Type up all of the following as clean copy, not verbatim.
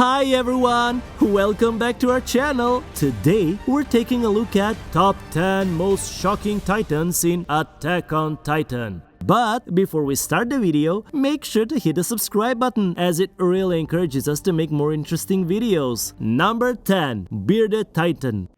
Hi everyone! Welcome back to our channel. Today we're taking a look at top 10 most shocking titans in Attack on Titan. But before we start the video, make sure to hit the subscribe button as it really encourages us to make more interesting videos. Number 10. Bearded Titan.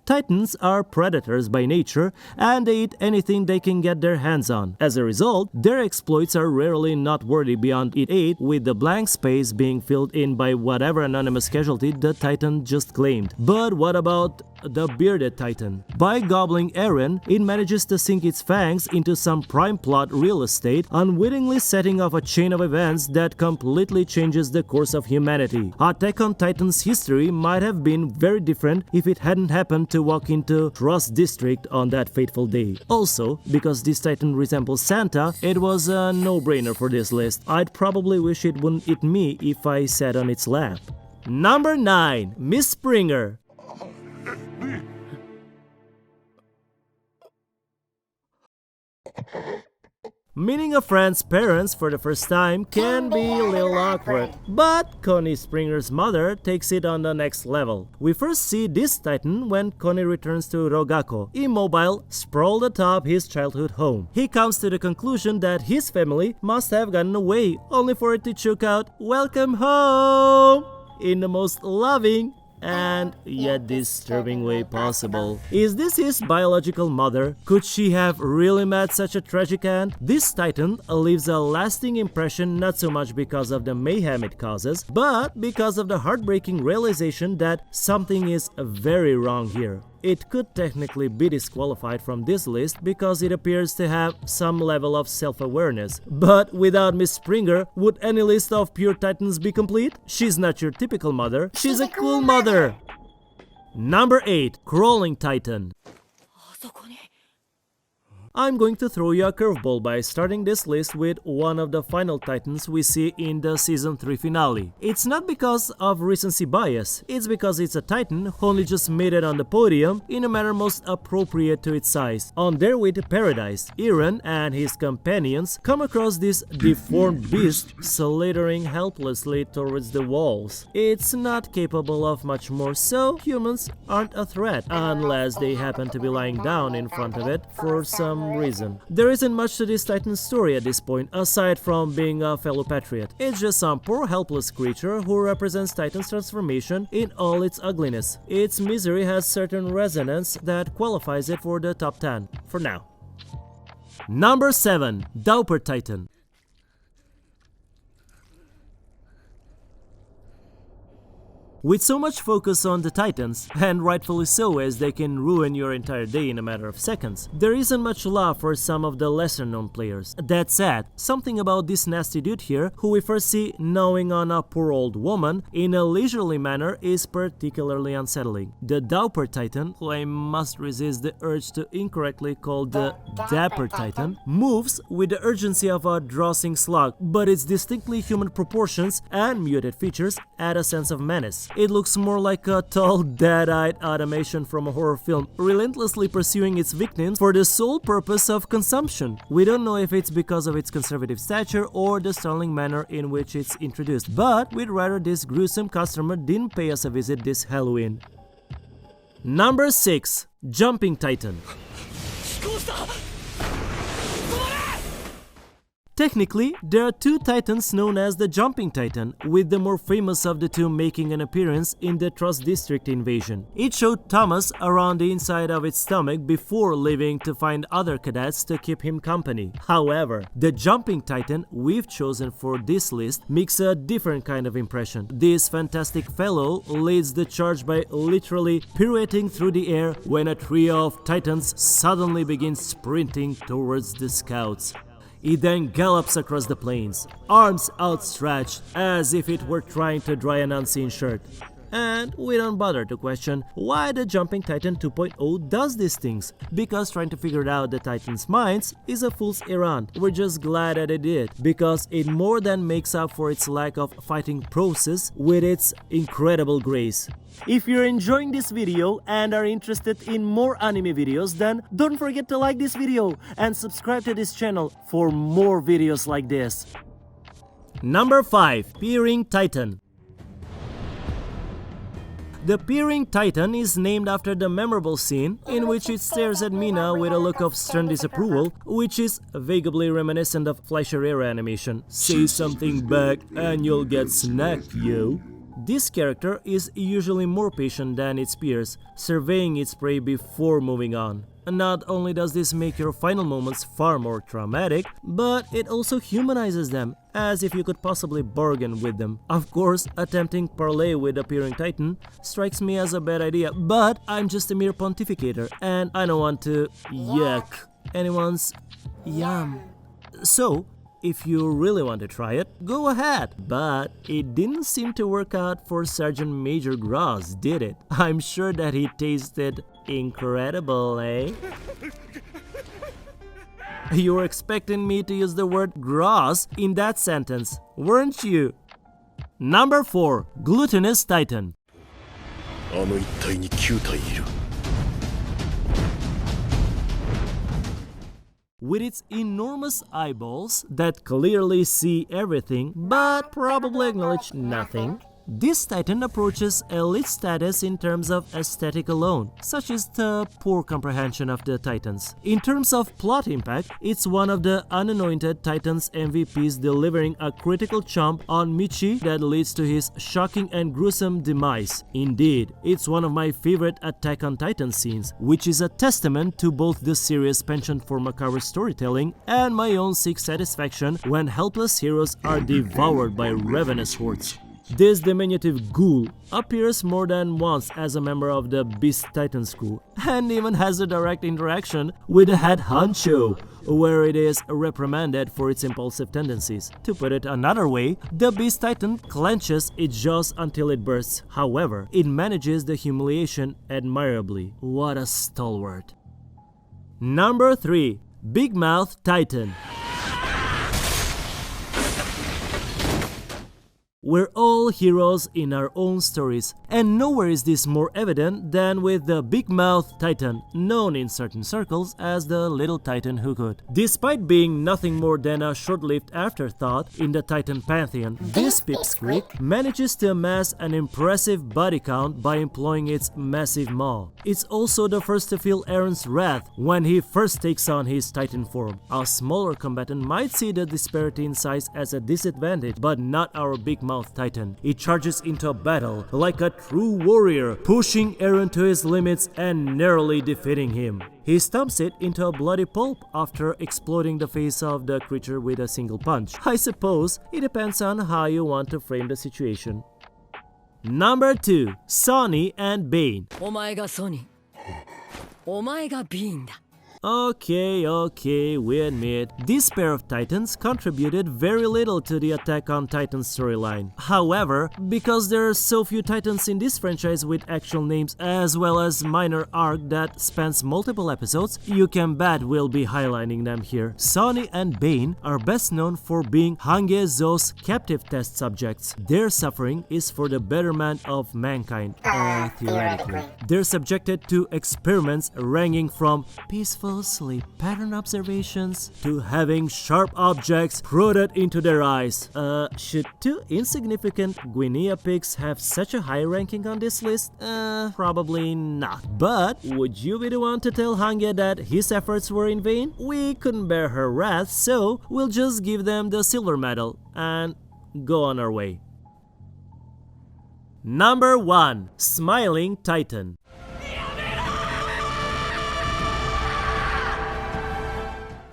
Titans are predators by nature, and they eat anything they can get their hands on. As a result, their exploits are rarely noteworthy beyond it ate, with the blank space being filled in by whatever anonymous casualty the Titan just claimed. But what about the Bearded Titan? By gobbling Eren, it manages to sink its fangs into some prime plot real estate, unwittingly setting off a chain of events that completely changes the course of humanity. Attack on Titan's history might have been very different if it hadn't happened to walk into Trust District on that fateful day. Also, because this Titan resembles Santa, it was a no-brainer for this list. I'd probably wish it wouldn't eat me if I sat on its lap. Number 9. Miss Springer. Meeting a friend's parents for the first time can be a little awkward, but Connie Springer's mother takes it on the next level. We first see this Titan when Connie returns to Rogako, immobile, sprawled atop his childhood home. He comes to the conclusion that his family must have gotten away, only for it to choke out, "Welcome home!" in the most loving and yet disturbing way possible. Is this his biological mother? Could she have really met such a tragic end? This Titan leaves a lasting impression not so much because of the mayhem it causes, but because of the heartbreaking realization that something is very wrong here. It could technically be disqualified from this list because it appears to have some level of self-awareness. But without Miss Springer, would any list of pure titans be complete? She's not your typical mother, she's a cool mother! Number 8. Crawling Titan. I'm going to throw you a curveball by starting this list with one of the final titans we see in the Season 3 finale. It's not because of recency bias, it's because it's a titan who only just made it on the podium in a manner most appropriate to its size. On their way to paradise, Eren and his companions come across this deformed beast slithering helplessly towards the walls. It's not capable of much more, so humans aren't a threat, unless they happen to be lying down in front of it for some reason. There isn't much to this Titan's story at this point, aside from being a fellow patriot. It's just some poor helpless creature who represents Titan's transformation in all its ugliness. Its misery has certain resonance that qualifies it for the top 10, for now. Number 7. Dauper Titan. With so much focus on the titans, and rightfully so as they can ruin your entire day in a matter of seconds, there isn't much love for some of the lesser known players. That said, something about this nasty dude here, who we first see gnawing on a poor old woman in a leisurely manner, is particularly unsettling. The Dauper Titan, who I must resist the urge to incorrectly call the Dapper Titan, moves with the urgency of a drossing slug, but its distinctly human proportions and muted features add a sense of menace. It looks more like a tall, dead-eyed automation from a horror film, relentlessly pursuing its victims for the sole purpose of consumption. We don't know if it's because of its conservative stature or the startling manner in which it's introduced, but we'd rather this gruesome customer didn't pay us a visit this Halloween. Number 6. Jumping Titan. Technically, there are two titans known as the Jumping Titan, with the more famous of the two making an appearance in the Trust District invasion. It showed Thomas around the inside of its stomach before leaving to find other cadets to keep him company. However, the Jumping Titan we've chosen for this list makes a different kind of impression. This fantastic fellow leads the charge by literally pirouetting through the air when a trio of titans suddenly begins sprinting towards the scouts. It then gallops across the plains, arms outstretched as if it were trying to dry an unseen shirt. And we don't bother to question why the Jumping Titan 2.0 does these things, because trying to figure out the Titan's minds is a fool's errand. We're just glad that it did, because it more than makes up for its lack of fighting process with its incredible grace. If you're enjoying this video and are interested in more anime videos, then don't forget to like this video and subscribe to this channel for more videos like this. Number 5. Peering Titan. The Peering Titan is named after the memorable scene in which it stares at Mina with a look of stern disapproval, which is vaguely reminiscent of Fleischer era animation. Say something back and you'll get snacked, yo. This character is usually more patient than its peers, surveying its prey before moving on. Not only does this make your final moments far more traumatic, but it also humanizes them, as if you could possibly bargain with them. Of course, attempting parley with a Peering Titan strikes me as a bad idea, but I'm just a mere pontificator, and I don't want to yuck anyone's yum. So, if you really want to try it, go ahead. But it didn't seem to work out for Sergeant Major Gross, did it? I'm sure that he tasted incredible, eh? You were expecting me to use the word gross in that sentence, weren't you? Number 4. Glutinous Titan. With its enormous eyeballs that clearly see everything but probably acknowledge nothing, this Titan approaches elite status in terms of aesthetic alone, such is the poor comprehension of the Titans. In terms of plot impact, it's one of the unanointed Titans MVPs, delivering a critical chomp on Michi that leads to his shocking and gruesome demise. Indeed, it's one of my favorite Attack on Titan scenes, which is a testament to both the series' penchant for macabre storytelling and my own sick satisfaction when helpless heroes are devoured by ravenous hordes. This diminutive ghoul appears more than once as a member of the Beast Titans crew, and even has a direct interaction with the head honcho, where it is reprimanded for its impulsive tendencies. To put it another way, the Beast Titan clenches its jaws until it bursts. However, it manages the humiliation admirably. What a stalwart. Number 3. Big Mouth Titan. We're all heroes in our own stories, and nowhere is this more evident than with the Big Mouth Titan, known in certain circles as the Little Titan Who Could. Despite being nothing more than a short-lived afterthought in the Titan pantheon, this pipsqueak manages to amass an impressive body count by employing its massive maw. It's also the first to feel Aaron's wrath when he first takes on his Titan form. A smaller combatant might see the disparity in size as a disadvantage, but not our Big Mouth Titan. It charges into a battle like a true warrior, pushing Aaron to his limits and narrowly defeating him. He stomps it into a bloody pulp after exploding the face of the creature with a single punch. I suppose it depends on how you want to frame the situation. Number 2. Sonny and Bane. Okay, we admit, this pair of Titans contributed very little to the Attack on Titan storyline. However, because there are so few Titans in this franchise with actual names as well as minor arc that spans multiple episodes, you can bet we'll be highlighting them here. Sonny and Bane are best known for being Hangezo's captive test subjects. Their suffering is for the betterment of mankind, theoretically. They're subjected to experiments ranging from peaceful sleep pattern observations to having sharp objects prodded into their eyes. Should 2 insignificant Guinea pigs have such a high ranking on this list? Probably not. But would you be the one to tell Hange that his efforts were in vain? We couldn't bear her wrath, so we'll just give them the silver medal and go on our way. Number 1. Smiling Titan.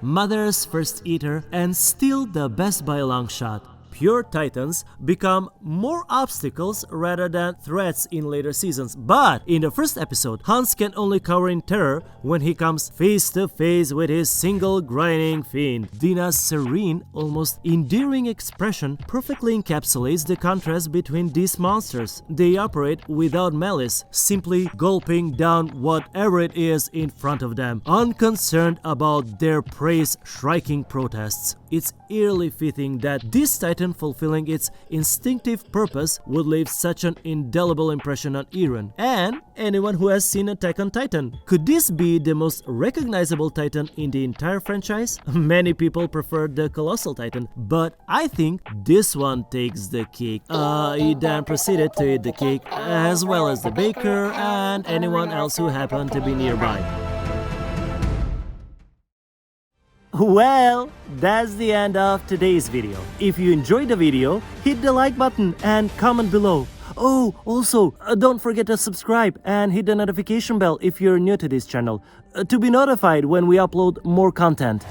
Mother's first eater and still the best by a long shot. pure titans become more obstacles rather than threats in later seasons. But in the first episode, Hans can only cower in terror when he comes face to face with his single grinding fiend. Dina's serene, almost endearing expression perfectly encapsulates the contrast between these monsters. They operate without malice, simply gulping down whatever it is in front of them, unconcerned about their prey's striking protests. It's eerily fitting that this titan, fulfilling its instinctive purpose, would leave such an indelible impression on Eren and anyone who has seen Attack on Titan. Could this be the most recognizable titan in the entire franchise? Many people prefer the Colossal Titan, but I think this one takes the cake. He then proceeded to eat the cake, as well as the baker and anyone else who happened to be nearby. Well, that's the end of today's video. If you enjoyed the video, hit the like button and comment below. Oh, also, don't forget to subscribe and hit the notification bell if you're new to this channel to be notified when we upload more content.